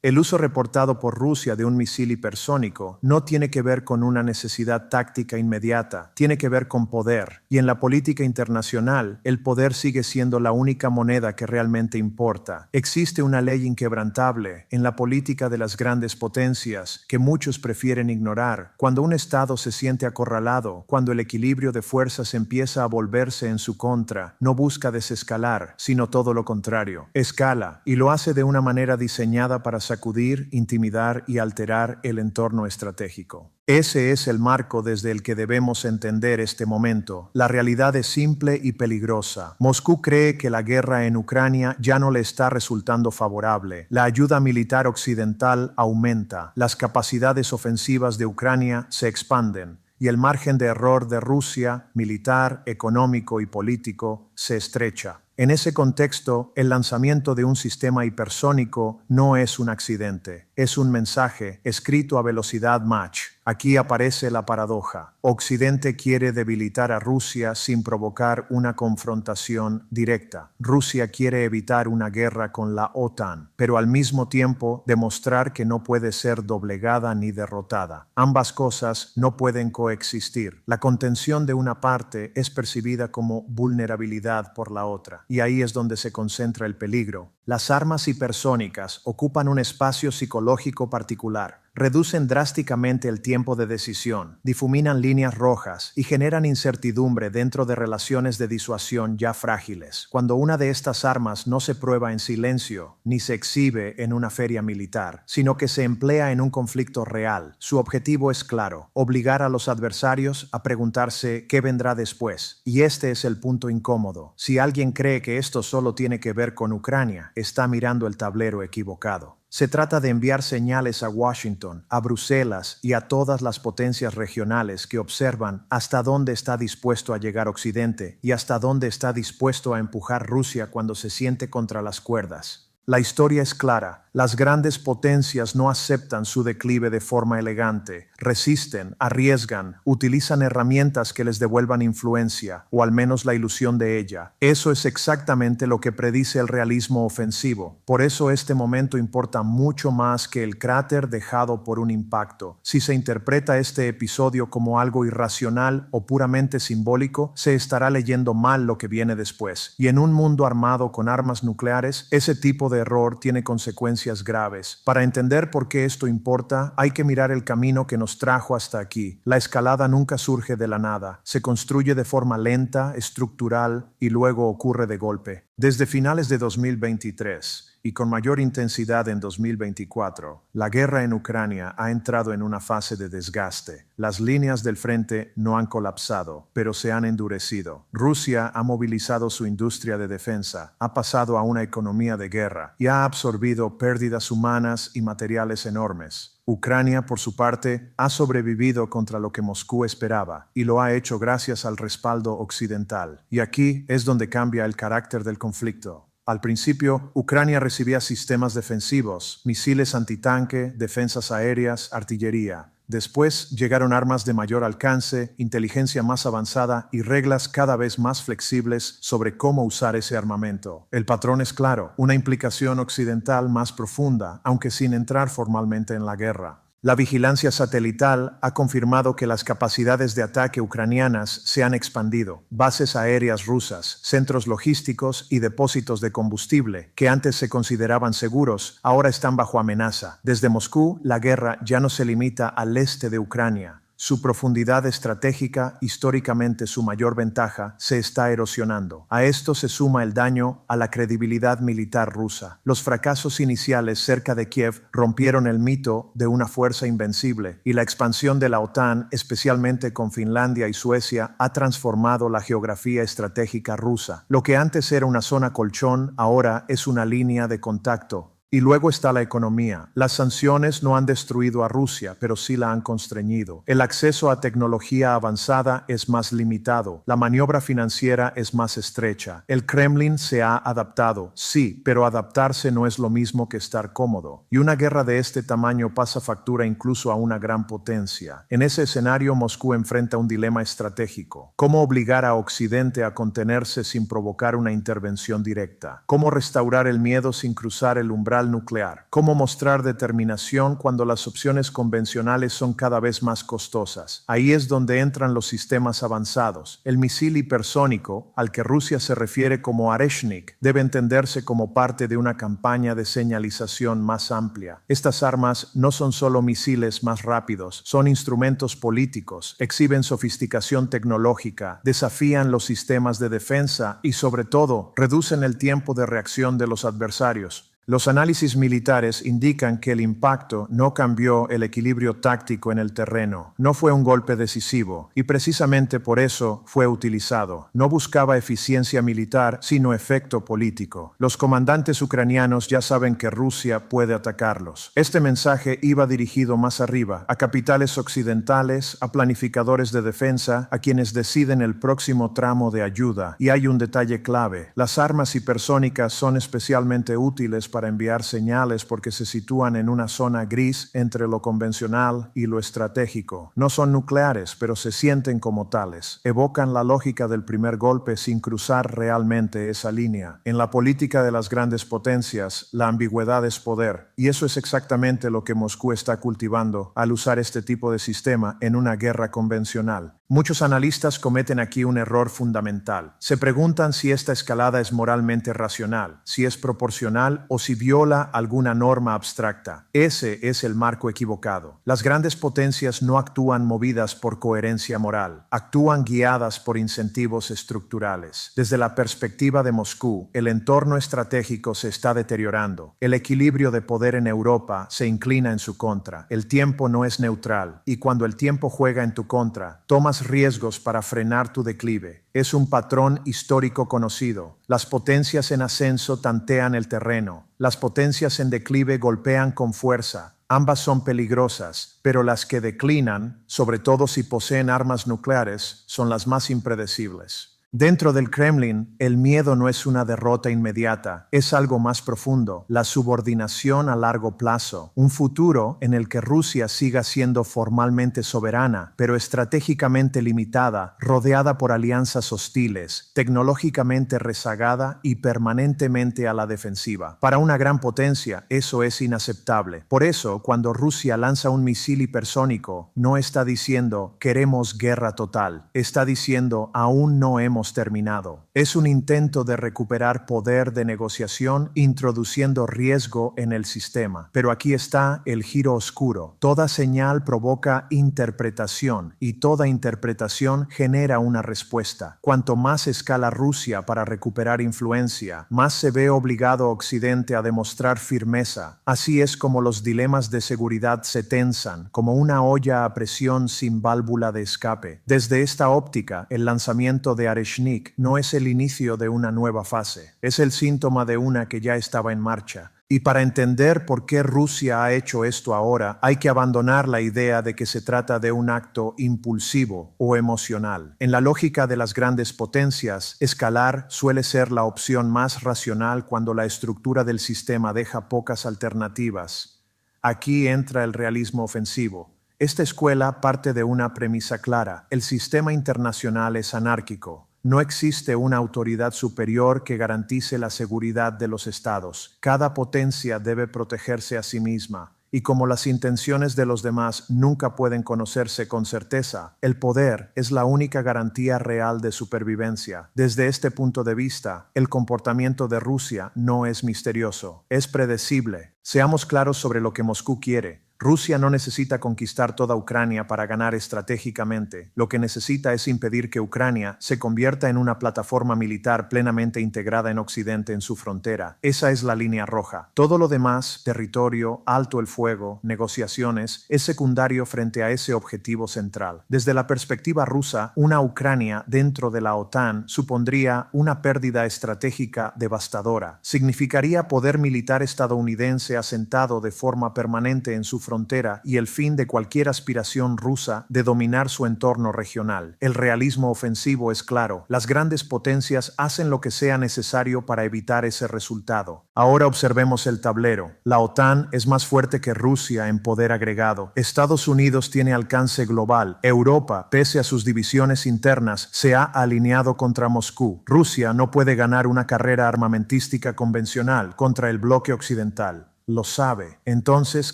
El uso reportado por Rusia de un misil hipersónico no tiene que ver con una necesidad táctica inmediata, tiene que ver con poder. Y en la política internacional, el poder sigue siendo la única moneda que realmente importa. Existe una ley inquebrantable en la política de las grandes potencias que muchos prefieren ignorar. Cuando un Estado se siente acorralado, cuando el equilibrio de fuerzas empieza a volverse en su contra, no busca desescalar, sino todo lo contrario. Escala, y lo hace de una manera diseñada para sacudir, intimidar y alterar el entorno estratégico. Ese es el marco desde el que debemos entender este momento. La realidad es simple y peligrosa. Moscú cree que la guerra en Ucrania ya no le está resultando favorable. La ayuda militar occidental aumenta. Las capacidades ofensivas de Ucrania se expanden. Y el margen de error de Rusia, militar, económico y político, se estrecha. En ese contexto, el lanzamiento de un sistema hipersónico no es un accidente, es un mensaje escrito a velocidad Mach. Aquí aparece la paradoja. Occidente quiere debilitar a Rusia sin provocar una confrontación directa. Rusia quiere evitar una guerra con la OTAN, pero al mismo tiempo demostrar que no puede ser doblegada ni derrotada. Ambas cosas no pueden coexistir. La contención de una parte es percibida como vulnerabilidad por la otra. Y ahí es donde se concentra el peligro. Las armas hipersónicas ocupan un espacio psicológico particular. Reducen drásticamente el tiempo de decisión, difuminan líneas rojas y generan incertidumbre dentro de relaciones de disuasión ya frágiles. Cuando una de estas armas no se prueba en silencio, ni se exhibe en una feria militar, sino que se emplea en un conflicto real, su objetivo es claro: obligar a los adversarios a preguntarse qué vendrá después. Y este es el punto incómodo. Si alguien cree que esto solo tiene que ver con Ucrania, está mirando el tablero equivocado. Se trata de enviar señales a Washington, a Bruselas y a todas las potencias regionales que observan hasta dónde está dispuesto a llegar Occidente y hasta dónde está dispuesto a empujar Rusia cuando se siente contra las cuerdas. La historia es clara. Las grandes potencias no aceptan su declive de forma elegante, resisten, arriesgan, utilizan herramientas que les devuelvan influencia, o al menos la ilusión de ella. Eso es exactamente lo que predice el realismo ofensivo. Por eso este momento importa mucho más que el cráter dejado por un impacto. Si se interpreta este episodio como algo irracional o puramente simbólico, se estará leyendo mal lo que viene después. Y en un mundo armado con armas nucleares, ese tipo de error tiene consecuencias graves. Para entender por qué esto importa, hay que mirar el camino que nos trajo hasta aquí. La escalada nunca surge de la nada. Se construye de forma lenta, estructural y luego ocurre de golpe. Desde finales de 2023 y con mayor intensidad en 2024, la guerra en Ucrania ha entrado en una fase de desgaste. Las líneas del frente no han colapsado, pero se han endurecido. Rusia ha movilizado su industria de defensa, ha pasado a una economía de guerra y ha absorbido pérdidas humanas y materiales enormes. Ucrania, por su parte, ha sobrevivido contra lo que Moscú esperaba, y lo ha hecho gracias al respaldo occidental. Y aquí es donde cambia el carácter del conflicto. Al principio, Ucrania recibía sistemas defensivos, misiles antitanque, defensas aéreas, artillería. Después llegaron armas de mayor alcance, inteligencia más avanzada y reglas cada vez más flexibles sobre cómo usar ese armamento. El patrón es claro, una implicación occidental más profunda, aunque sin entrar formalmente en la guerra. La vigilancia satelital ha confirmado que las capacidades de ataque ucranianas se han expandido. Bases aéreas rusas, centros logísticos y depósitos de combustible, que antes se consideraban seguros, ahora están bajo amenaza. Desde Moscú, la guerra ya no se limita al este de Ucrania. Su profundidad estratégica, históricamente su mayor ventaja, se está erosionando. A esto se suma el daño a la credibilidad militar rusa. Los fracasos iniciales cerca de Kiev rompieron el mito de una fuerza invencible, y la expansión de la OTAN, especialmente con Finlandia y Suecia, ha transformado la geografía estratégica rusa. Lo que antes era una zona colchón, ahora es una línea de contacto. Y luego está la economía. Las sanciones no han destruido a Rusia, pero sí la han constreñido. El acceso a tecnología avanzada es más limitado. La maniobra financiera es más estrecha. El Kremlin se ha adaptado, sí, pero adaptarse no es lo mismo que estar cómodo. Y una guerra de este tamaño pasa factura incluso a una gran potencia. En ese escenario, Moscú enfrenta un dilema estratégico. ¿Cómo obligar a Occidente a contenerse sin provocar una intervención directa? ¿Cómo restaurar el miedo sin cruzar el umbral unilateral nuclear. Cómo mostrar determinación cuando las opciones convencionales son cada vez más costosas. Ahí es donde entran los sistemas avanzados. El misil hipersónico, al que Rusia se refiere como Oreshnik, debe entenderse como parte de una campaña de señalización más amplia. Estas armas no son solo misiles más rápidos, son instrumentos políticos, exhiben sofisticación tecnológica, desafían los sistemas de defensa y, sobre todo, reducen el tiempo de reacción de los adversarios. Los análisis militares indican que el impacto no cambió el equilibrio táctico en el terreno, no fue un golpe decisivo, y precisamente por eso fue utilizado. No buscaba eficiencia militar, sino efecto político. Los comandantes ucranianos ya saben que Rusia puede atacarlos. Este mensaje iba dirigido más arriba, a capitales occidentales, a planificadores de defensa, a quienes deciden el próximo tramo de ayuda. Y hay un detalle clave: las armas hipersónicas son especialmente útiles para enviar señales porque se sitúan en una zona gris entre lo convencional y lo estratégico. No son nucleares, pero se sienten como tales. Evocan la lógica del primer golpe sin cruzar realmente esa línea. En la política de las grandes potencias, la ambigüedad es poder, y eso es exactamente lo que Moscú está cultivando al usar este tipo de sistema en una guerra convencional. Muchos analistas cometen aquí un error fundamental. Se preguntan si esta escalada es moralmente racional, si es proporcional o si viola alguna norma abstracta. Ese es el marco equivocado. Las grandes potencias no actúan movidas por coherencia moral, actúan guiadas por incentivos estructurales. Desde la perspectiva de Moscú, el entorno estratégico se está deteriorando. El equilibrio de poder en Europa se inclina en su contra. El tiempo no es neutral, y cuando el tiempo juega en tu contra, tomas riesgos para frenar tu declive. Es un patrón histórico conocido. Las potencias en ascenso tantean el terreno. Las potencias en declive golpean con fuerza. Ambas son peligrosas, pero las que declinan, sobre todo si poseen armas nucleares, son las más impredecibles. Dentro del Kremlin, el miedo no es una derrota inmediata, es algo más profundo, la subordinación a largo plazo, un futuro en el que Rusia siga siendo formalmente soberana, pero estratégicamente limitada, rodeada por alianzas hostiles, tecnológicamente rezagada y permanentemente a la defensiva. Para una gran potencia, eso es inaceptable. Por eso, cuando Rusia lanza un misil hipersónico, no está diciendo queremos guerra total, está diciendo aún no hemos terminado. Es un intento de recuperar poder de negociación introduciendo riesgo en el sistema. Pero aquí está el giro oscuro. Toda señal provoca interpretación y toda interpretación genera una respuesta. Cuanto más escala Rusia para recuperar influencia, más se ve obligado Occidente a demostrar firmeza. Así es como los dilemas de seguridad se tensan, como una olla a presión sin válvula de escape. Desde esta óptica, el lanzamiento de Oreshnik no es el inicio de una nueva fase, es el síntoma de una que ya estaba en marcha. Y para entender por qué Rusia ha hecho esto ahora, hay que abandonar la idea de que se trata de un acto impulsivo o emocional. En la lógica de las grandes potencias, escalar suele ser la opción más racional cuando la estructura del sistema deja pocas alternativas. Aquí entra el realismo ofensivo. Esta escuela parte de una premisa clara: el sistema internacional es anárquico. No existe una autoridad superior que garantice la seguridad de los estados. Cada potencia debe protegerse a sí misma. Y como las intenciones de los demás nunca pueden conocerse con certeza, el poder es la única garantía real de supervivencia. Desde este punto de vista, el comportamiento de Rusia no es misterioso, es predecible. Seamos claros sobre lo que Moscú quiere. Rusia no necesita conquistar toda Ucrania para ganar estratégicamente. Lo que necesita es impedir que Ucrania se convierta en una plataforma militar plenamente integrada en Occidente en su frontera. Esa es la línea roja. Todo lo demás, territorio, alto el fuego, negociaciones, es secundario frente a ese objetivo central. Desde la perspectiva rusa, una Ucrania dentro de la OTAN supondría una pérdida estratégica devastadora. Significaría poder militar estadounidense asentado de forma permanente en su frontera y el fin de cualquier aspiración rusa de dominar su entorno regional. El realismo ofensivo es claro. Las grandes potencias hacen lo que sea necesario para evitar ese resultado. Ahora observemos el tablero. La OTAN es más fuerte que Rusia en poder agregado. Estados Unidos tiene alcance global. Europa, pese a sus divisiones internas, se ha alineado contra Moscú. Rusia no puede ganar una carrera armamentística convencional contra el bloque occidental. Lo sabe. Entonces,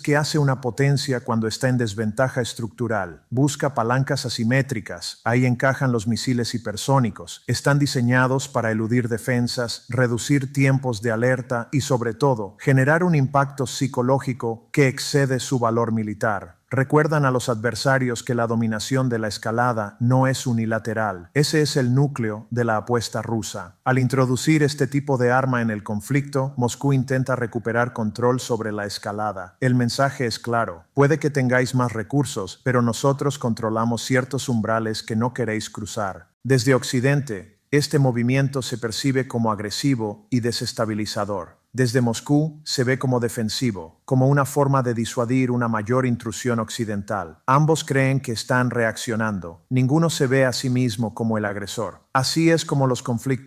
¿qué hace una potencia cuando está en desventaja estructural? Busca palancas asimétricas. Ahí encajan los misiles hipersónicos. Están diseñados para eludir defensas, reducir tiempos de alerta y, sobre todo, generar un impacto psicológico que excede su valor militar. Recuerdan a los adversarios que la dominación de la escalada no es unilateral. Ese es el núcleo de la apuesta rusa. Al introducir este tipo de arma en el conflicto, Moscú intenta recuperar control sobre la escalada. El mensaje es claro. Puede que tengáis más recursos, pero nosotros controlamos ciertos umbrales que no queréis cruzar. Desde Occidente, este movimiento se percibe como agresivo y desestabilizador. Desde Moscú se ve como defensivo, como una forma de disuadir una mayor intrusión occidental. Ambos creen que están reaccionando. Ninguno se ve a sí mismo como el agresor. Así es como los conflictos